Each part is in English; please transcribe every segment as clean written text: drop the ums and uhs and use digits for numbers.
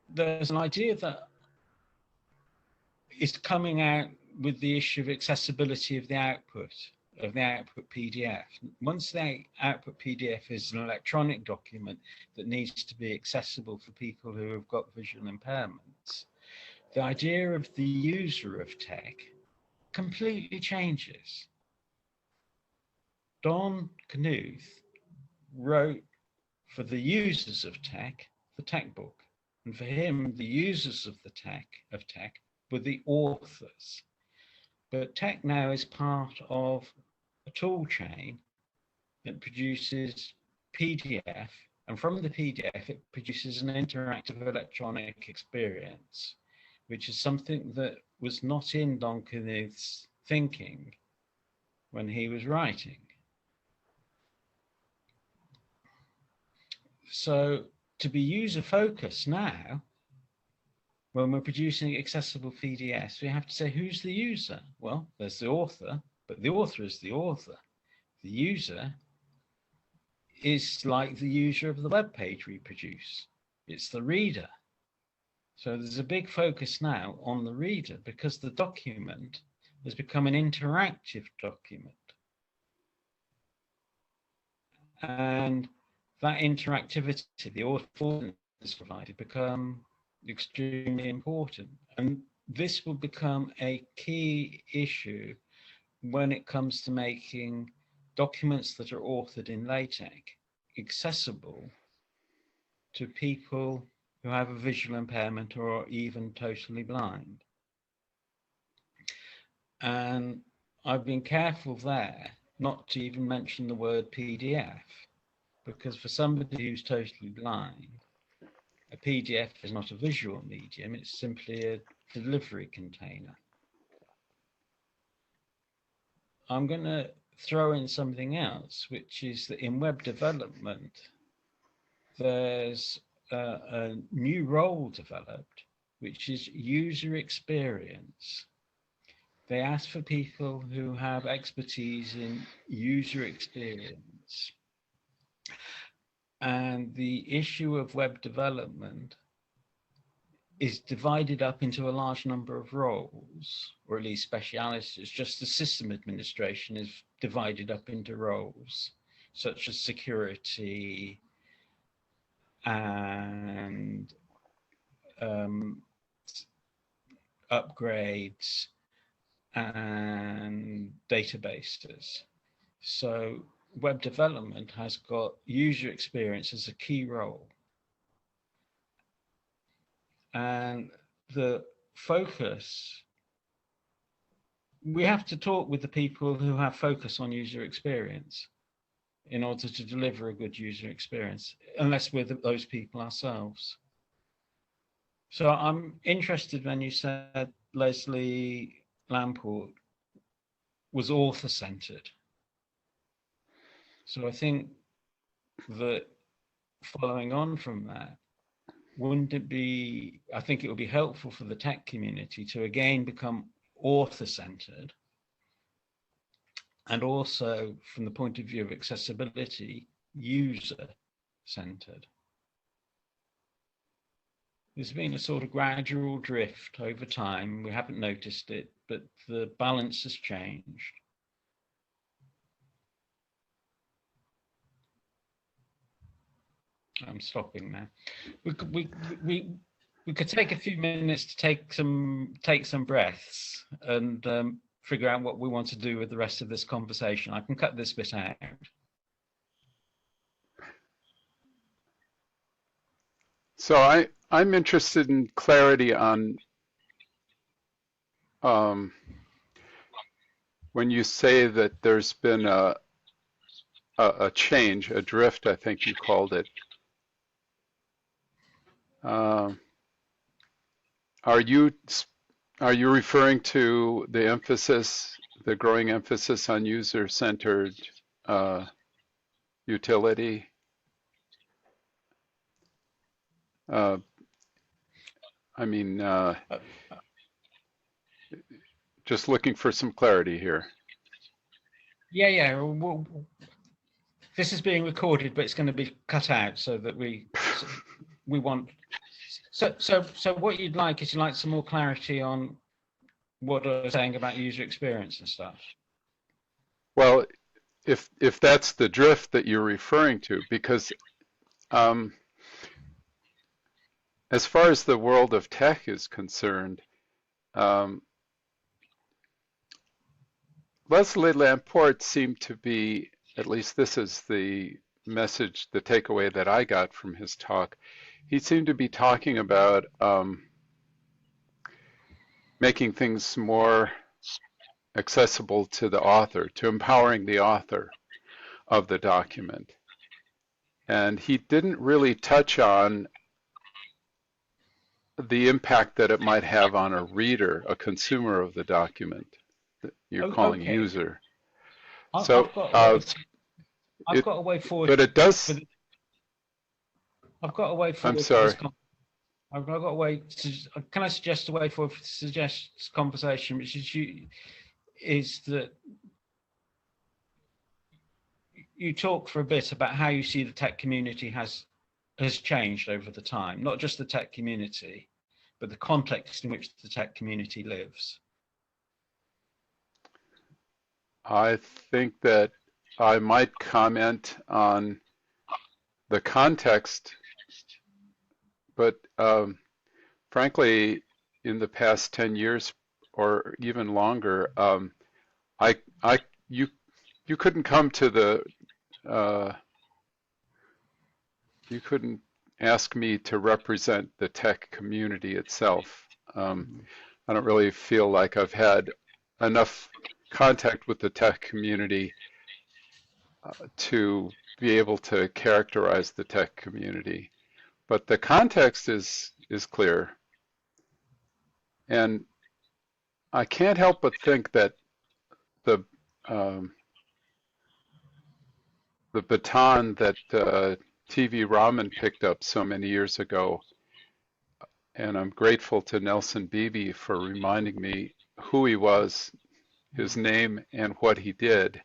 there's an idea that is coming out with the issue of accessibility of the output PDF. Once the output PDF is an electronic document that needs to be accessible for people who have got visual impairments, the idea of the user of tech completely changes. Don Knuth wrote for the users of tech, the tech book. And for him, the users of the tech were the authors. But tech now is part of a tool chain that produces PDF, and from the PDF, it produces an interactive electronic experience, which is something that was not in Don Knuth's thinking when he was writing. So to be user-focused now, when we're producing accessible PDFs, we have to say, who's the user? Well, there's the author, but the author is the author. The user is like the user of the web page we produce. It's the reader. So there's a big focus now on the reader because the document has become an interactive document. And that interactivity, the author is provided, become extremely important. And this will become a key issue when it comes to making documents that are authored in LaTeX accessible to people who have a visual impairment or are even totally blind. And I've been careful there not to even mention the word PDF, because for somebody who's totally blind, a PDF is not a visual medium, it's simply a delivery container. I'm going to throw in something else, which is that in web development, there's a new role developed, which is user experience. They ask for people who have expertise in user experience. And the issue of web development is divided up into a large number of roles, or at least specialities, just as system administration is divided up into roles, such as security and upgrades and databases. So web development has got user experience as a key role. And the focus, we have to talk with the people who have focus on user experience in order to deliver a good user experience, unless we're those people ourselves. So I'm interested when you said Leslie Lamport was author-centered. So I think that following on from that, wouldn't it be, I think it would be helpful for the tech community to again become author-centered, and also from the point of view of accessibility, user-centered. There's been a sort of gradual drift over time. We haven't noticed it, but the balance has changed. I'm stopping now. We could take a few minutes to take some breaths and figure out what we want to do with the rest of this conversation. I can cut this bit out. So I'm interested in clarity on when you say that there's been a change, a drift, I think you called it. Are you referring to the emphasis, the growing emphasis on user-centered utility? I mean, just looking for some clarity here. Yeah. Well, this is being recorded, but it's going to be cut out so that we want So what you'd like is some more clarity on what I was saying about user experience and stuff. Well, if that's the drift that you're referring to, because as far as the world of tech is concerned, Leslie Lamport seemed to be, at least this is the message, the takeaway that I got from his talk. He seemed to be talking about making things more accessible to the author, to empowering the author of the document. And he didn't really touch on the impact that it might have on a reader, a consumer of the document that you're calling Okay. user. I've So got a way forward. But it does. I've got a way forward. I'm sorry. I've got a way. Can I suggest a way forward? Suggest conversation, which is that you talk for a bit about how you see the tech community has changed over the time, not just the tech community, but the context in which the tech community lives. I think that I might comment on the context, but frankly, in the past 10 years or even longer, you couldn't come to the you couldn't ask me to represent the tech community itself. I don't really feel like I've had enough contact with the tech community to be able to characterize the tech community. But the context is clear. And I can't help but think that the baton that TV Ramen picked up so many years ago, and I'm grateful to Nelson Beebe for reminding me who he was, his name, and what he did,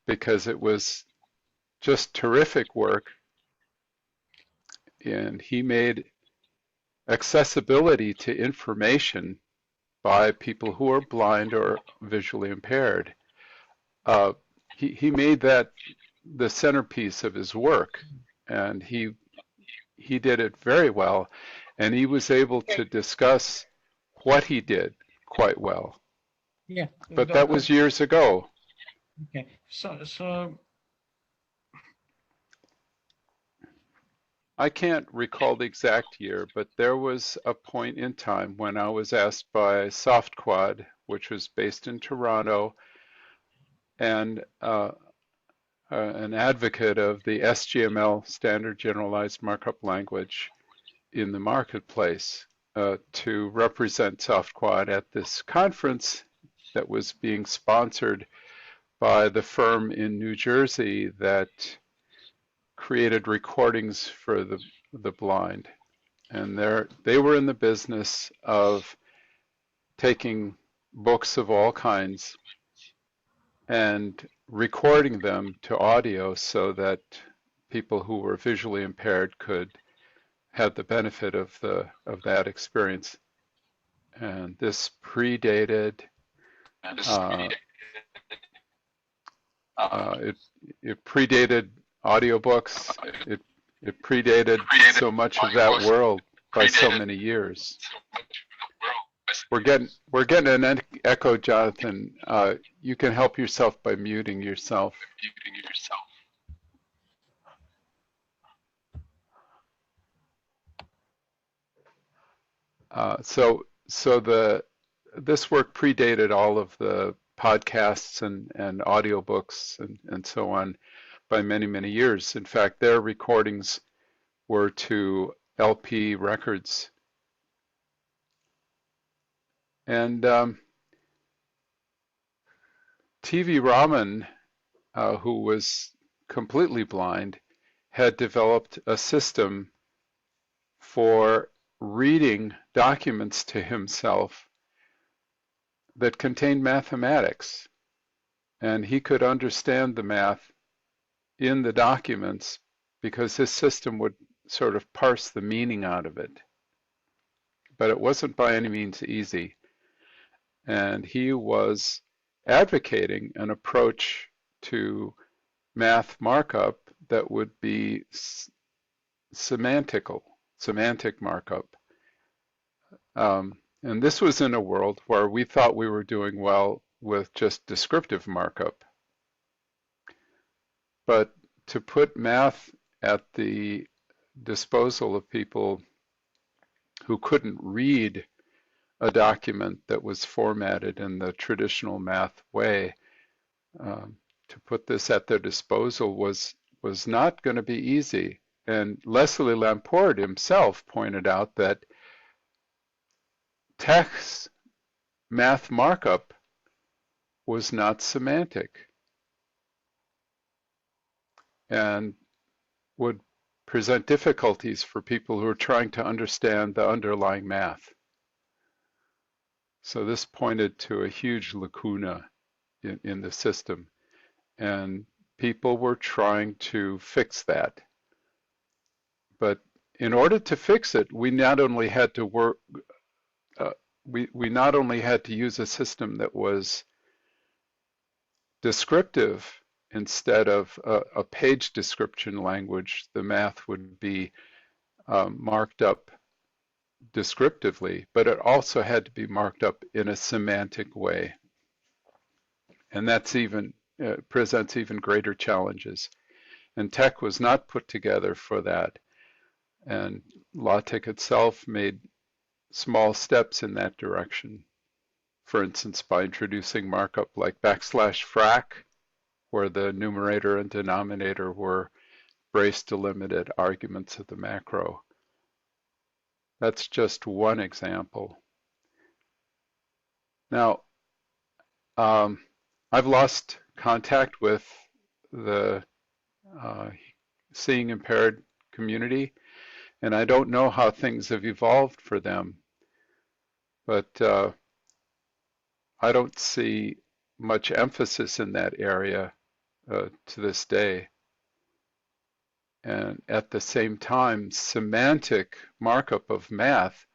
because it was just terrific work. And he made accessibility to information by people who are blind or visually impaired. He made that the centerpiece of his work, and he did it very well, and he was able to discuss what he did quite well. Yeah, but that was years ago. Okay, so I can't recall the exact year, but there was a point in time when I was asked by SoftQuad, which was based in Toronto, and an advocate of the SGML, Standard Generalized Markup Language, in the marketplace, to represent SoftQuad at this conference that was being sponsored by the firm in New Jersey that created recordings for the blind. And they were in the business of taking books of all kinds and recording them to audio so that people who were visually impaired could have the benefit of that experience. And this predated it predated audiobooks. It predated so much of that world by so many years. We're getting an echo, Jonathan. You can help yourself by muting yourself. So this work predated all of the podcasts and audiobooks and so on by many, many years. In fact, their recordings were to LP records. And TV Raman, who was completely blind, had developed a system for reading documents to himself that contained mathematics. And he could understand the math in the documents because his system would sort of parse the meaning out of it. but it wasn't by any means easy. And he was advocating an approach to math markup that would be semantic markup. And this was in a world where we thought we were doing well with just descriptive markup. But to put math at the disposal of people who couldn't read a document that was formatted in the traditional math way, to put this at their disposal was not going to be easy. And Leslie Lamport himself pointed out that text math markup was not semantic and would present difficulties for people who are trying to understand the underlying math. So this pointed to a huge lacuna in the system, and people were trying to fix that. But in order to fix it, we not only had to work, we not only had to use a system that was descriptive instead of a page description language. The math would be marked up descriptively, but it also had to be marked up in a semantic way. And that's even presents even greater challenges. And TeX was not put together for that. And LaTeX itself made small steps in that direction. For instance, by introducing markup like \frac, where the numerator and denominator were brace delimited arguments of the macro. That's just one example. Now, I've lost contact with the seeing impaired community, and I don't know how things have evolved for them, but I don't see much emphasis in that area to this day. And at the same time, semantic markup of math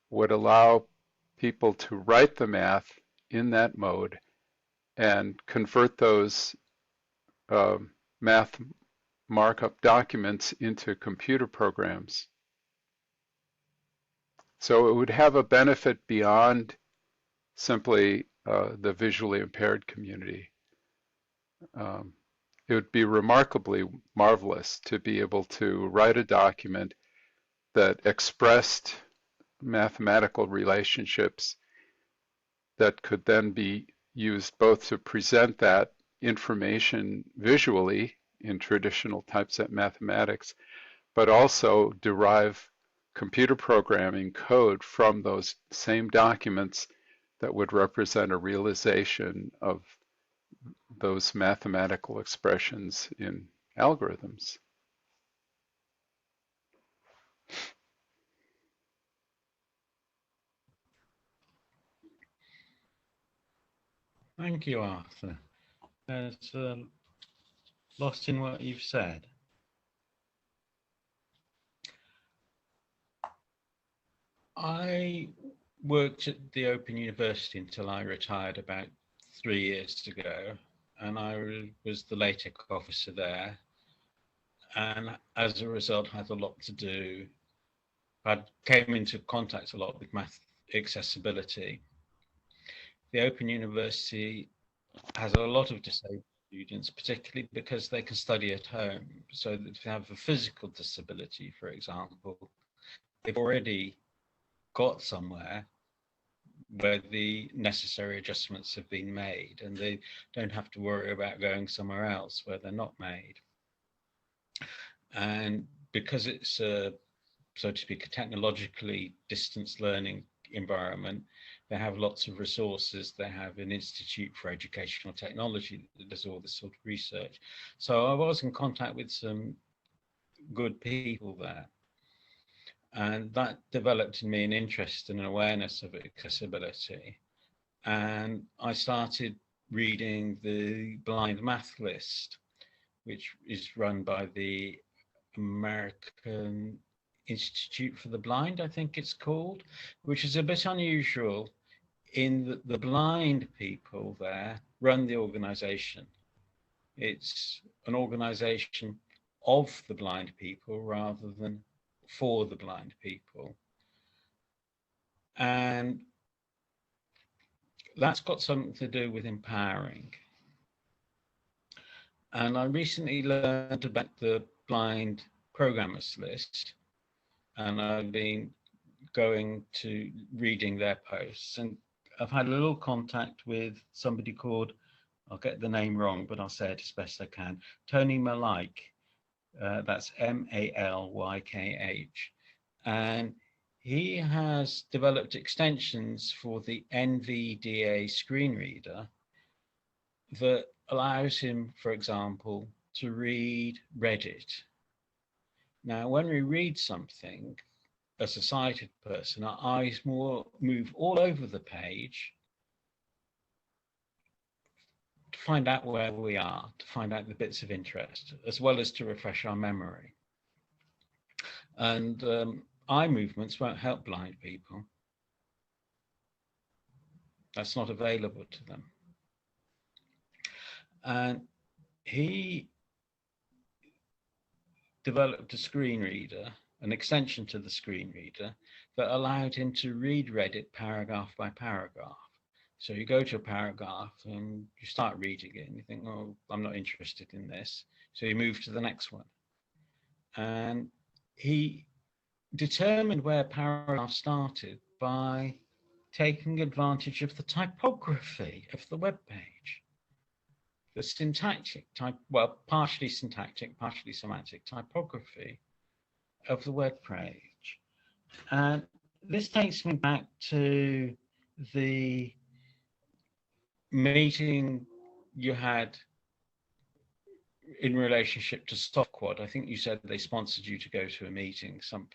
would allow people to write the math in that mode and convert those math markup documents into computer programs. So it would have a benefit beyond simply the visually impaired community. It would be remarkably marvelous to be able to write a document that expressed mathematical relationships that could then be used both to present that information visually in traditional typeset mathematics, but also derive computer programming code from those same documents that would represent a realization of those mathematical expressions in algorithms. Thank you, Arthur. There's a lot in what you've said. I worked at the Open University until I retired about 3 years ago, and I was the LaTeX officer there. And as a result, had a lot to do. I came into contact a lot with math accessibility. The Open University has a lot of disabled students, particularly because they can study at home. So that if they have a physical disability, for example, they've already got somewhere where the necessary adjustments have been made, and they don't have to worry about going somewhere else where they're not made. And because it's a, so to speak, a technologically distance learning environment, they have lots of resources. They have an Institute for Educational Technology that does all this sort of research. So I was in contact with some good people there. And that developed in me an interest and an awareness of accessibility. And I started reading the Blind Math List, which is run by the American Institute for the Blind, I think it's called, which is a bit unusual in that the blind people there run the organization. It's an organization of the blind people rather than for the blind people. And that's got something to do with empowering. And I recently learned about the blind programmers list, and I've been going to reading their posts, and I've had a little contact with somebody called, I'll get the name wrong, but I'll say it as best I can, Tony Malyk. That's Malyk, and he has developed extensions for the NVDA screen reader that allows him, for example, to read Reddit. Now, when we read something, as a sighted person, our eyes move all over the page to find out where we are, to find out the bits of interest, as well as to refresh our memory. And eye movements won't help blind people. That's not available to them. And he developed a screen reader, an extension to the screen reader, that allowed him to read Reddit paragraph by paragraph. So you go to a paragraph and you start reading it and you think, oh, I'm not interested in this. So you move to the next one. And he determined where paragraph started by taking advantage of the typography of the web page. The syntactic type, well, partially syntactic, partially semantic typography of the web page. And this takes me back to the meeting you had in relationship to SoftQuad. I think you said they sponsored you to go to a meeting, something